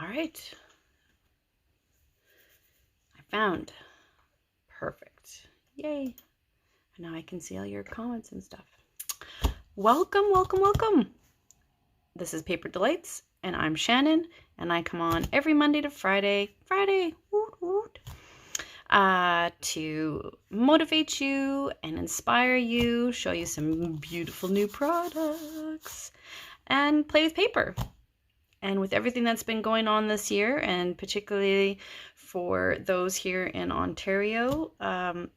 right. I found. Perfect. Yay. Now I can see all your comments and stuff. Welcome, welcome, welcome. This is Paper Delights, and I'm Shannon, and I come on every Monday to Friday, woot, woot, to motivate you and inspire you, show you some beautiful new products, and play with paper. And with everything that's been going on this year, and particularly for those here in Ontario,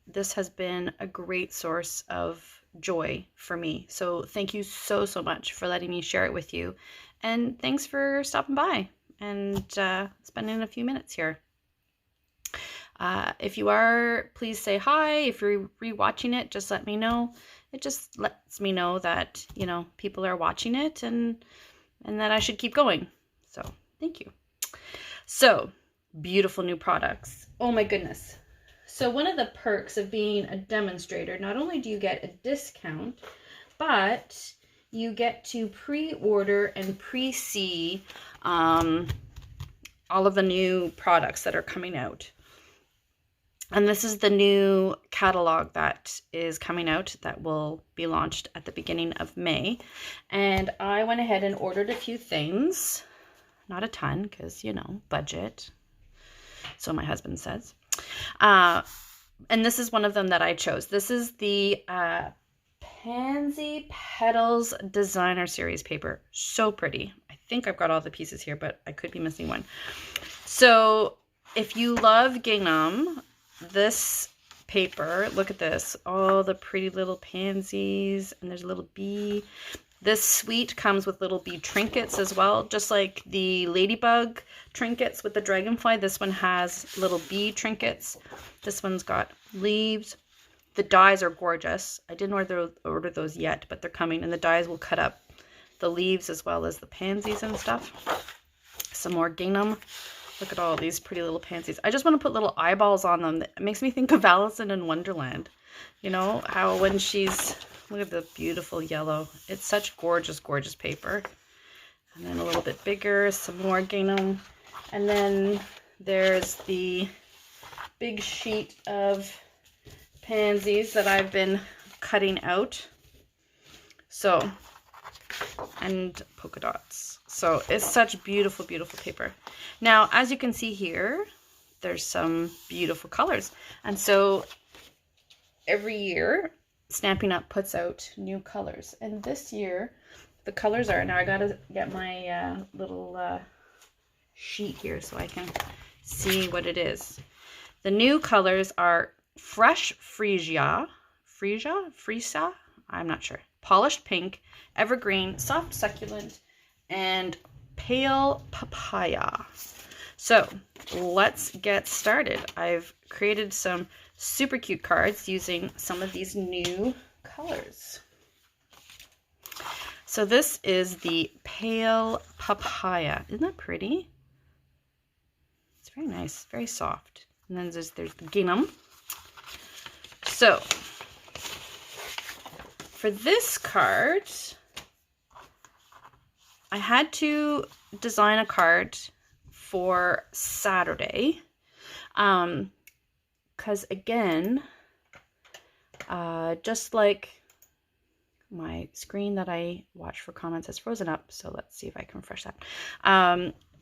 this has been a great source of joy for me. So thank you so much for letting me share it with you. And thanks for stopping by and spending a few minutes here. If you are, please say hi. If you're rewatching it, just let me know. It just lets me know that, you know, people are watching it and that I should keep going. So thank you. So beautiful new products. Oh my goodness. So one of the perks of being a demonstrator, not only do you get a discount, but you get to pre-order and pre-see all of the new products that are coming out. And this is the new catalog that is coming out that will be launched at the beginning of May. And I went ahead and ordered a few things. Not a ton, because, you know, budget. So my husband says. And this is one of them that I chose. This is the Pansy Petals Designer Series paper. So pretty. I think I've got all the pieces here, but I could be missing one. So if you love gingham, this paper, look at this, all the pretty little pansies, and there's a little bee. This suite comes with little bee trinkets as well, just like the ladybug trinkets with the dragonfly. This one has little bee trinkets. This one's got leaves. The dies are gorgeous. I didn't order those yet, but they're coming, and the dies will cut up the leaves as well as the pansies and stuff. Some more gingham. Look at all these pretty little pansies. I just want to put little eyeballs on them. It makes me think of Alice in Wonderland. You know, how when she's, look at the beautiful yellow. It's such gorgeous, gorgeous paper. And then a little bit bigger, some more gingham. And then there's the big sheet of pansies that I've been cutting out. So, and polka dots. So it's such beautiful, beautiful paper. Now, as you can see here, there's some beautiful colors. And so every year, Stampin' Up! Puts out new colors. And this year, the colors are, now I gotta get my little sheet here so I can see what it is. The new colors are Fresh Freesia, I'm not sure. Polished Pink, Evergreen, Soft Succulent, and Pale Papaya. So let's get started. I've created some super cute cards using some of these new colors. So this is the Pale Papaya. Isn't that pretty? It's very nice, very soft. And then there's the gingham. So for this card, I had to design a card for Saturday, because again, just like my screen that I watch for comments has frozen up, so let's see if I can refresh that.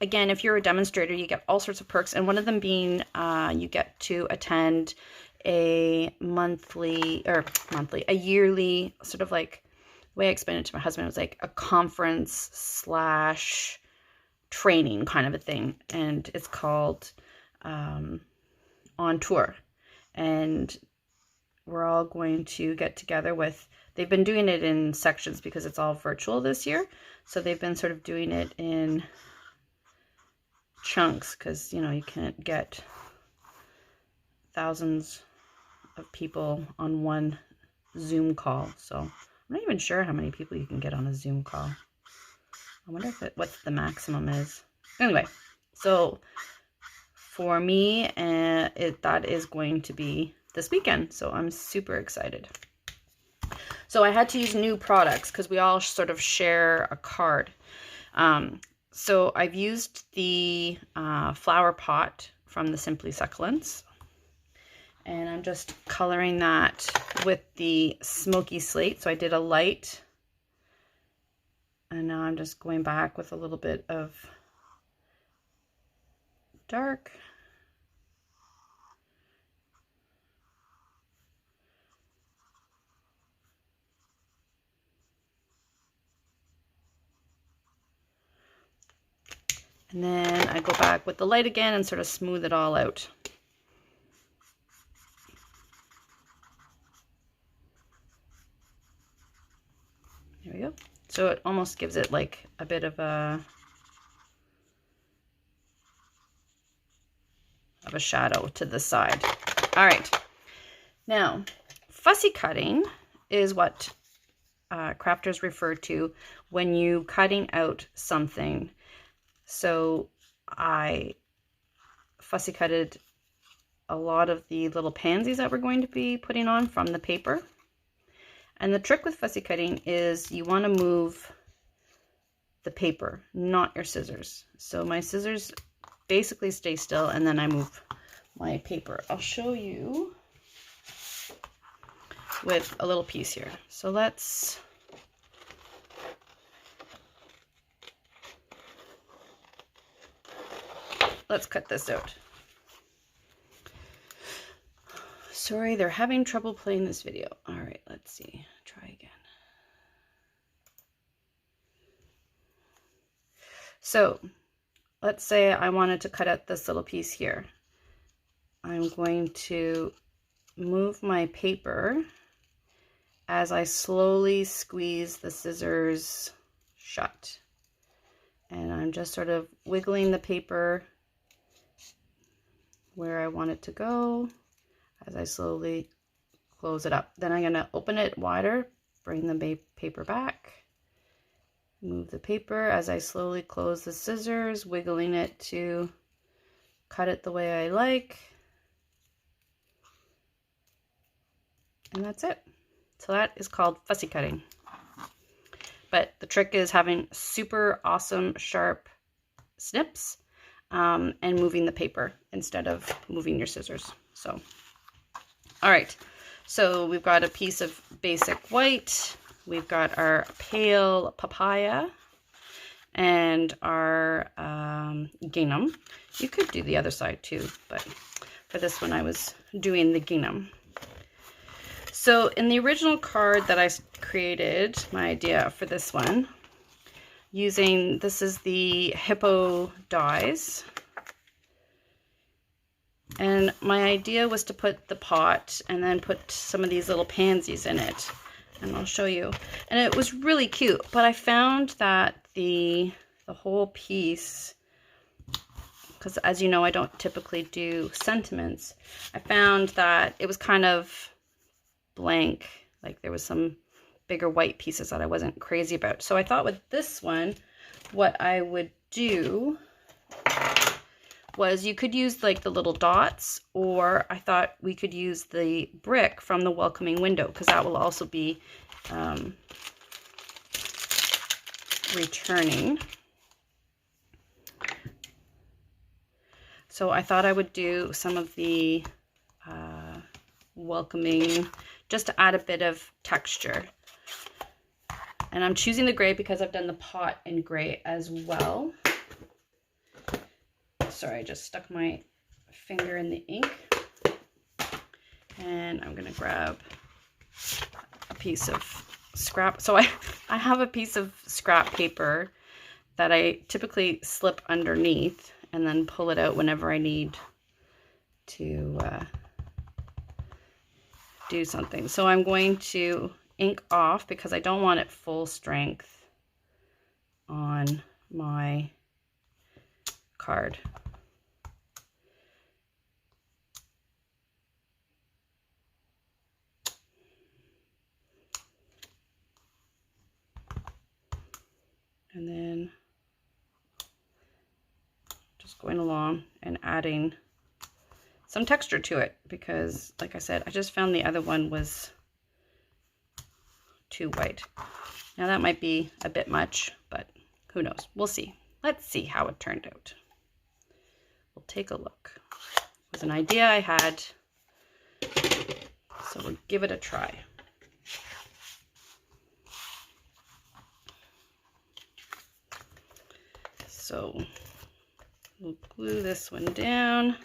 Again, if you're a demonstrator, you get all sorts of perks, and one of them being you get to attend a yearly sort of like, the way I explained it to my husband, it was like a conference slash training kind of a thing, and it's called On Tour, and we're all going to get together with, they've been doing it in sections because it's all virtual this year, so they've been sort of doing it in chunks because, you know, you can't get thousands of people on one Zoom call, so I'm not even sure how many people you can get on a Zoom call. I wonder if what the maximum is. Anyway, so for me, that is going to be this weekend, so I'm super excited. So I had to use new products because we all sort of share a card. So I've used the flower pot from the Simply Succulents, and I'm just coloring that with the smoky slate. So I did a light, and now I'm just going back with a little bit of dark. And then I go back with the light again and sort of smooth it all out. There we go. So it almost gives it like a bit of a shadow to the side. All right. Now, fussy cutting is what crafters refer to when you cutting out something. So I fussy cutted a lot of the little pansies that we're going to be putting on from the paper. And the trick with fussy cutting is you want to move the paper, not your scissors. So my scissors basically stay still, and then I move my paper. I'll show you with a little piece here. So let's cut this out. Sorry, they're having trouble playing this video. All right, let's see. Try again. So let's say I wanted to cut out this little piece here. I'm going to move my paper as I slowly squeeze the scissors shut. And I'm just sort of wiggling the paper where I want it to go as I slowly close it up. Then I'm going to open it wider, bring the paper back, move the paper as I slowly close the scissors, wiggling it to cut it the way I like. And that's it. So that is called fussy cutting. But the trick is having super awesome sharp snips and moving the paper instead of moving your scissors. So, all right. So we've got a piece of basic white. We've got our pale papaya and our gingham. You could do the other side too, but for this one I was doing the gingham. So in the original card that I created, my idea for this one, this is the hippo dies. And my idea was to put the pot and then put some of these little pansies in it. And I'll show you. And it was really cute, but I found that the whole piece, because as you know, I don't typically do sentiments, I found that it was kind of blank. Like there was some bigger white pieces that I wasn't crazy about. So I thought with this one, what I would do was you could use like the little dots, or I thought we could use the brick from the welcoming window, because that will also be returning. So I thought I would do some of the welcoming, just to add a bit of texture. And I'm choosing the gray because I've done the pot in gray as well. Sorry, I just stuck my finger in the ink. And I'm gonna grab a piece of scrap. So I have a piece of scrap paper that I typically slip underneath and then pull it out whenever I need to do something. So I'm going to ink off because I don't want it full strength on my card. And then just going along and adding some texture to it, because like I said, I just found the other one was too white. Now that might be a bit much, but who knows? We'll see. let's see how it turned out. We'll take a look. It was an idea I had, so we'll give it a try. So we'll glue this one down.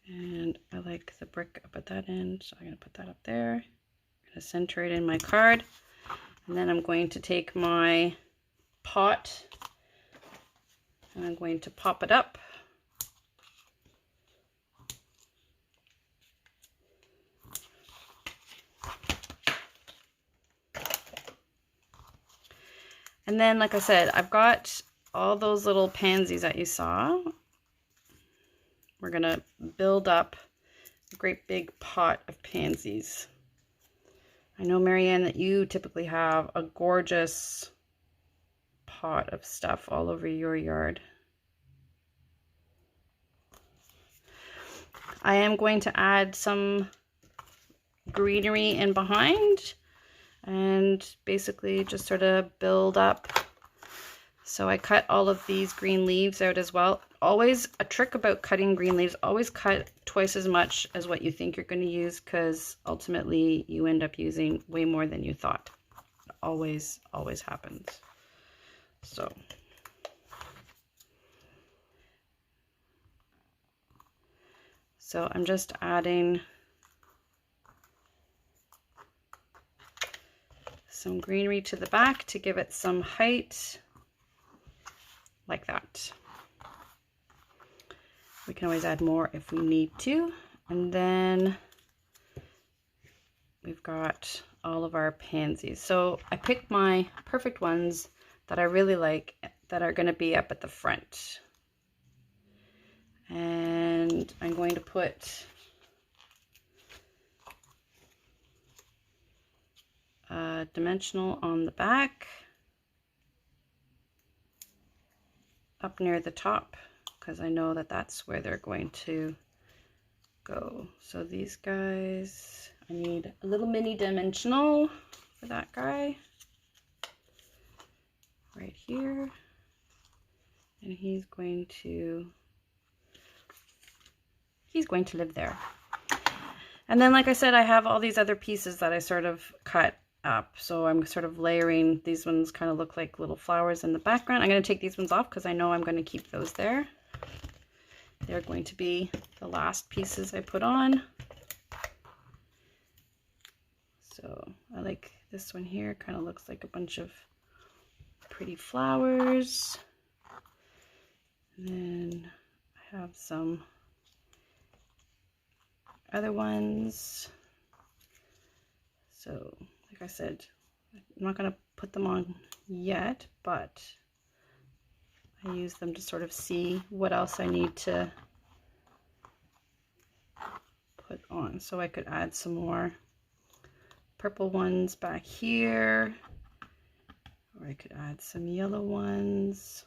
And I like the brick up at that end, so I'm going to put that up there. I'm going to center it in my card. And then I'm going to take my pot and I'm going to pop it up. And then, like I said, I've got all those little pansies that you saw. We're going to build up a great big pot of pansies. I know, Marianne, that you typically have a gorgeous pot of stuff all over your yard. I am going to add some greenery in behind and basically just sort of build up. So I cut all of these green leaves out as well. Always a trick about cutting green leaves, always cut twice as much as what you think you're going to use, because ultimately you end up using way more than you thought. It always happens. So I'm just adding some greenery to the back to give it some height, like that. We can always add more if we need to. And then we've got all of our pansies. So I picked my perfect ones that I really like that are going to be up at the front. And I'm going to put a dimensional on the back up near the top, because I know that that's where they're going to go. So these guys, I need a little mini dimensional for that guy right here, and he's going to live there. And then, like I said, I have all these other pieces that I sort of cut up. So I'm sort of layering. These ones kind of look like little flowers in the background. I'm going to take these ones off because I know I'm going to keep those there. They're going to be the last pieces I put on. So I like this one here. Kind of looks like a bunch of pretty flowers. And then I have some other ones. So like I said, I'm not going to put them on yet, but I use them to sort of see what else I need to put on. So I could add some more purple ones back here, or I could add some yellow ones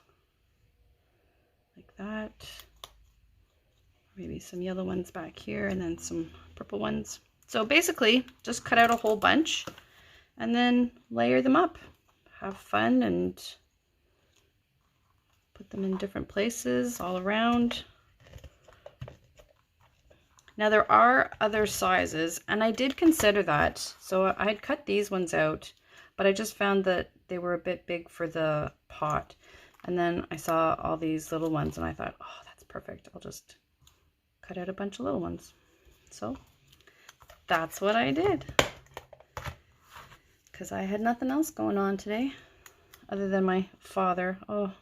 like that. Maybe some yellow ones back here and then some purple ones. So basically just cut out a whole bunch and then layer them up. Have fun and put them in different places all around. Now there are other sizes, and I did consider that. So I had cut these ones out, but I just found that they were a bit big for the pot. And then I saw all these little ones and I thought, oh, that's perfect. I'll just cut out a bunch of little ones. So that's what I did, because I had nothing else going on today other than my father. Oh,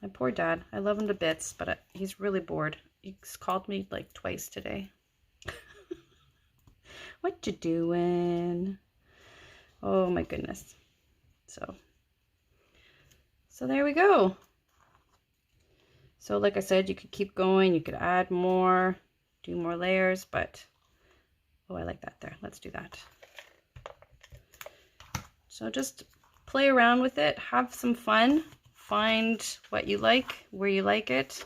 my poor dad. I love him to bits, but he's really bored. He's called me like twice today. What you doing? Oh my goodness. So there we go. So like I said, you could keep going, you could add more, do more layers, but oh, I like that there. Let's do that. So just play around with it, have some fun, find what you like, where you like it,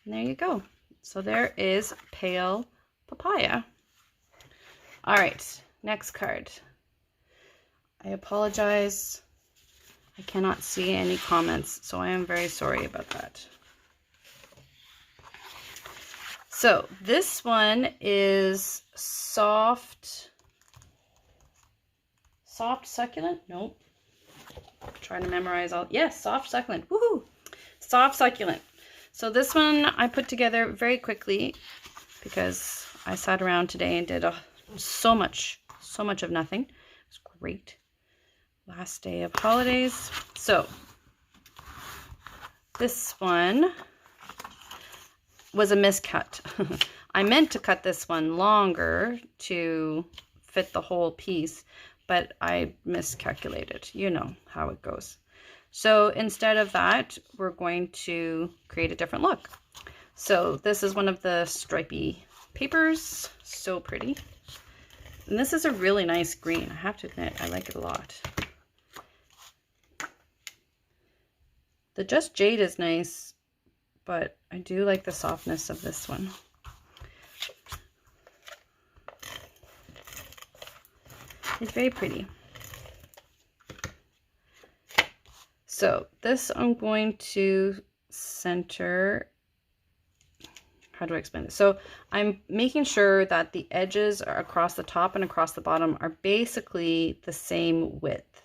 and there you go. So there is pale papaya. All right, next card. I apologize. I cannot see any comments, so I am very sorry about that. So this one is soft succulent. Nope. I'm trying to memorize all. Yes, soft succulent. Woohoo! Soft succulent. So this one I put together very quickly because I sat around today and did so much of nothing. It was great. Last day of holidays. So this one was a miscut. I meant to cut this one longer to fit the whole piece, but I miscalculated. You know how it goes. So instead of that, we're going to create a different look. So this is one of the stripy papers. So pretty. And this is a really nice green. I have to admit, I like it a lot. The Just Jade is nice, but I do like the softness of this one. It's very pretty. So this I'm going to center. How do I explain this? So I'm making sure that the edges are across the top and across the bottom are basically the same width.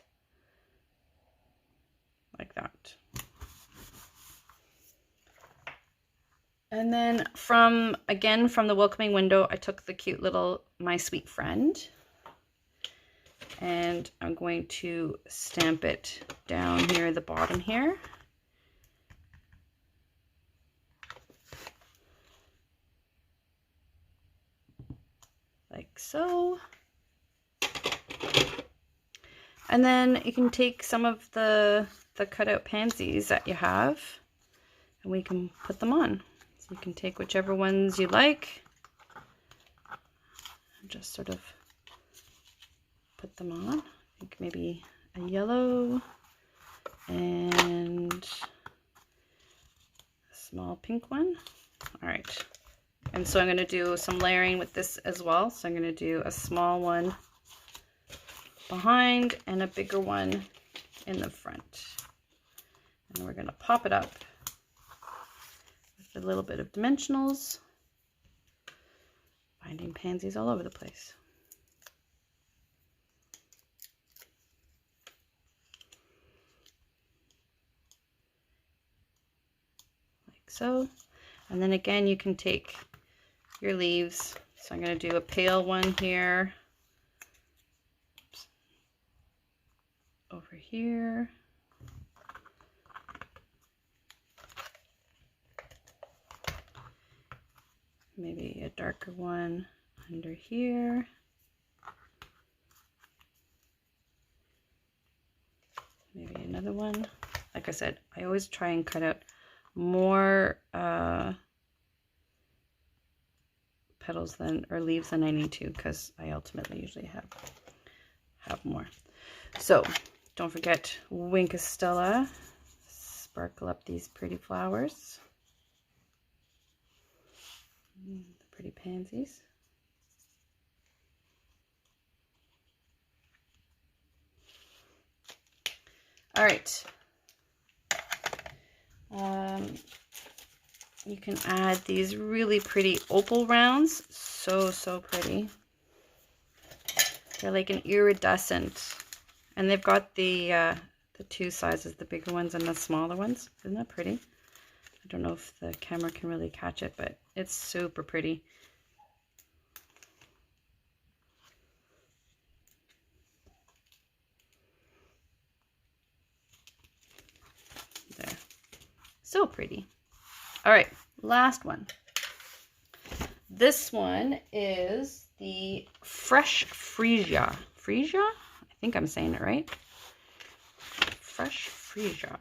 Like that. And then from the welcoming window, I took the cute little My Sweet Friend. And I'm going to stamp it down here at the bottom here. Like so. And then you can take some of the cutout pansies that you have and we can put them on. So you can take whichever ones you like. Just sort of put them on. I think maybe a yellow and a small pink one. All right. And so I'm going to do some layering with this as well. So I'm going to do a small one behind and a bigger one in the front. And we're going to pop it up with a little bit of dimensionals. Finding pansies all over the place. Like so. And then again, you can take your leaves. So I'm going to do a pale one here. Oops. Over here. Maybe a darker one under here. Maybe another one. Like I said, I always try and cut out more petals or leaves than I need to, because I ultimately usually have more. So don't forget Wink Stella. Sparkle up these pretty flowers. The pretty pansies. All right. You can add these really pretty opal rounds. So pretty. They're like an iridescent, and they've got the two sizes, the bigger ones and the smaller ones. Isn't that pretty? I don't know if the camera can really catch it, but it's super pretty. There. So pretty. All right, last one. This one is the Fresh Freesia. Freesia? I think I'm saying it right. Fresh Freesia.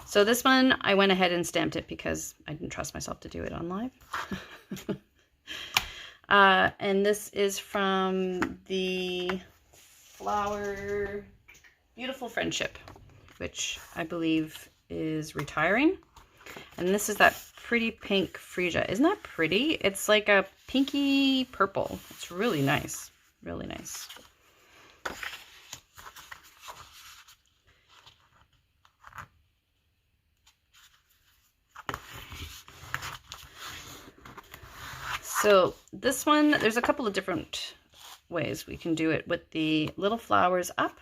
So this one, I went ahead and stamped it because I didn't trust myself to do it on live. And this is from the flower Beautiful Friendship, which I believe is retiring. And this is that pretty pink freesia. Isn't that pretty? It's like a pinky purple. It's really nice. Really nice. So this one, there's a couple of different ways we can do it with the little flowers up,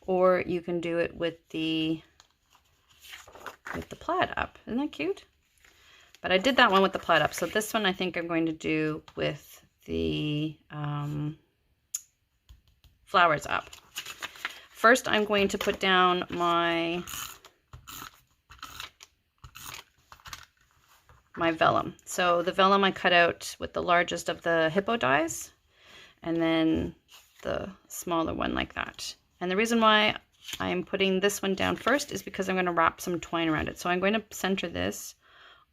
or you can do it with the plaid up. Isn't that cute? But I did that one with the plaid up. So this one I think I'm going to do with the flowers up. First, I'm going to put down my vellum. So the vellum I cut out with the largest of the hippo dies, and then the smaller one like that. And the reason why I'm putting this one down first is because I'm going to wrap some twine around it. So I'm going to center this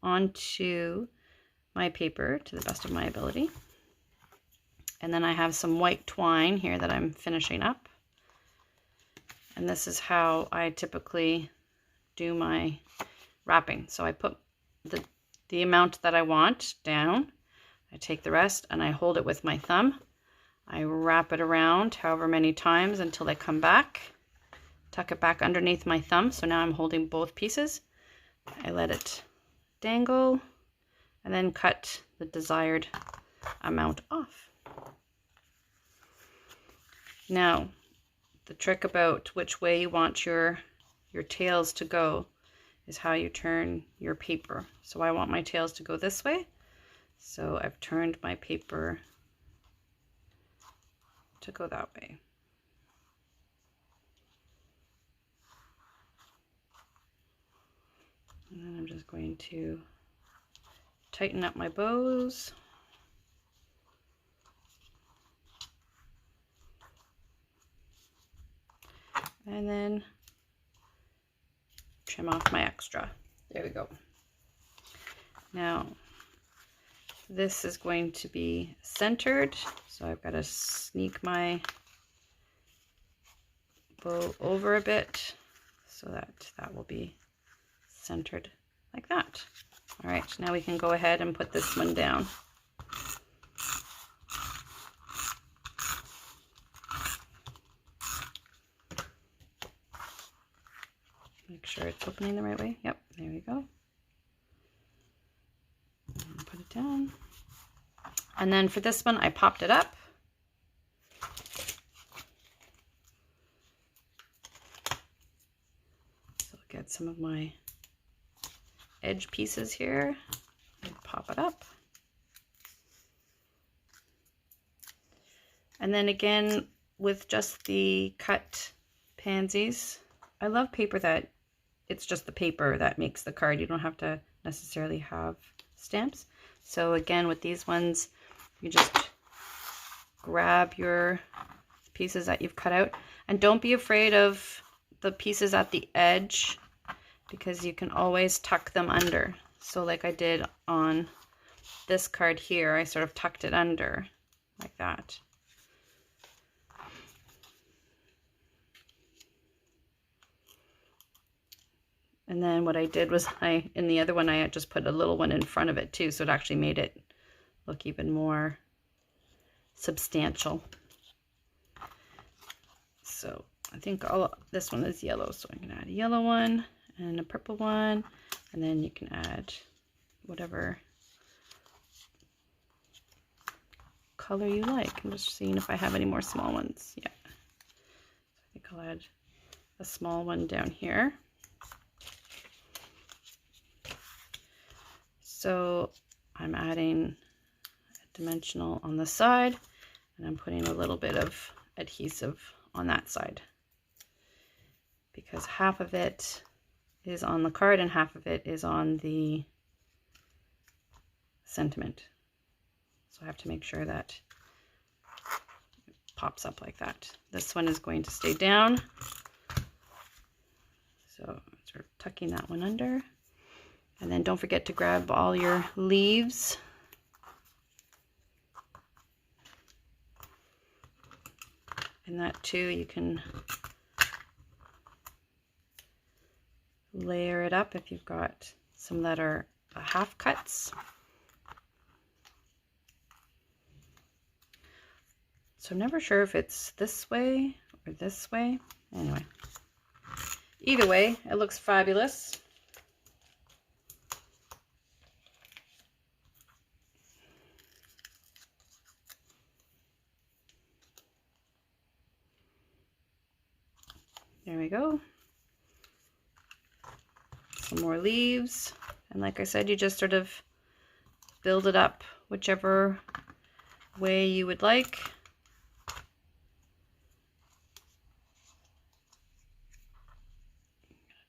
onto my paper to the best of my ability. And then I have some white twine here that I'm finishing up. And this is how I typically do my wrapping. So I put the amount that I want down. I take the rest and I hold it with my thumb. I wrap it around however many times until they come back. Tuck it back underneath my thumb. So now I'm holding both pieces. I let it dangle and then cut the desired amount off. Now, the trick about which way you want your tails to go is how you turn your paper. So I want my tails to go this way. So I've turned my paper to go that way. And then I'm just going to tighten up my bows. And then trim off my extra. There we go. Now, this is going to be centered, so I've got to sneak my bow over a bit so that that will be centered like that. All right, now we can go ahead and put this one down. Make sure it's opening the right way. Yep, there we go. And put it down. And then for this one, I popped it up. So I'll get some of my edge pieces here and pop it up. And then again, with just the cut pansies, I love paper that it's just the paper that makes the card. You don't have to necessarily have stamps. So again, with these ones, you just grab your pieces that you've cut out, and don't be afraid of the pieces at the edge, because you can always tuck them under. So like I did on this card here, I sort of tucked it under like that. And then what I did was in the other one, I had just put a little one in front of it too, so it actually made it look even more substantial. So I think this one is yellow, so I'm gonna add a yellow one and a purple one, and then you can add whatever color you like. I'm just seeing if I have any more small ones. Yeah, I think I'll add a small one down here. So I'm adding a dimensional on the side, and I'm putting a little bit of adhesive on that side, because half of it is on the card and half of it is on the sentiment. So I have to make sure that it pops up like that. This one is going to stay down. So sort of tucking that one under. And then don't forget to grab all your leaves. And that too, you can layer it up if you've got some that are half cuts. So I'm never sure if it's this way or this way. Anyway, either way, it looks fabulous. There we go. Some more leaves. And like I said, you just sort of build it up whichever way you would like.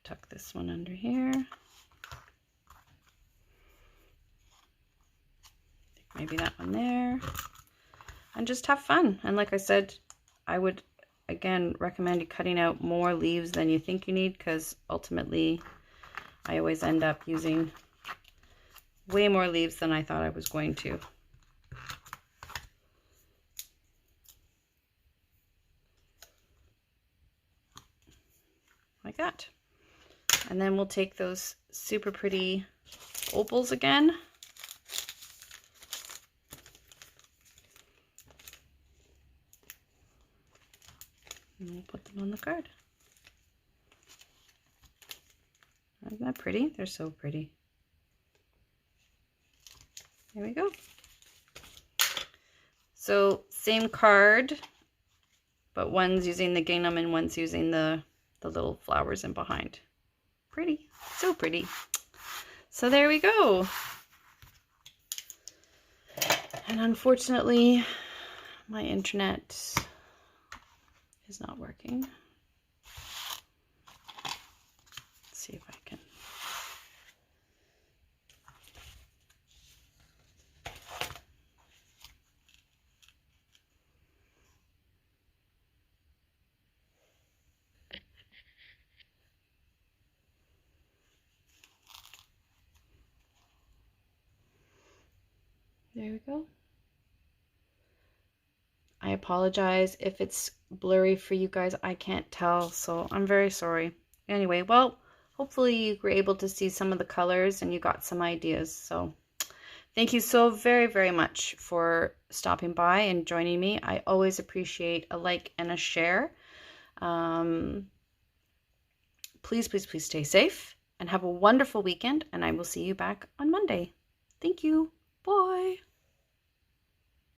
Tuck this one under here. Maybe that one there. And just have fun. And like I said, I would again recommend you cutting out more leaves than you think you need, because ultimately I always end up using way more leaves than I thought I was going to. Like that. And then we'll take those super pretty opals again. And we'll put them on the card. Isn't that pretty? They're so pretty. There we go. So same card, but one's using the gingham and one's using the little flowers in behind. Pretty, so pretty. So there we go. And unfortunately, my internet is not working. Let's see if I can. There we go. I apologize if it's blurry for you guys. I can't tell, so I'm very sorry. Anyway, well, hopefully you were able to see some of the colors and you got some ideas. So thank you so very, very much for stopping by and joining me. I always appreciate a like and a share. Please, please, please stay safe and have a wonderful weekend, and I will see you back on Monday. Thank you. Bye.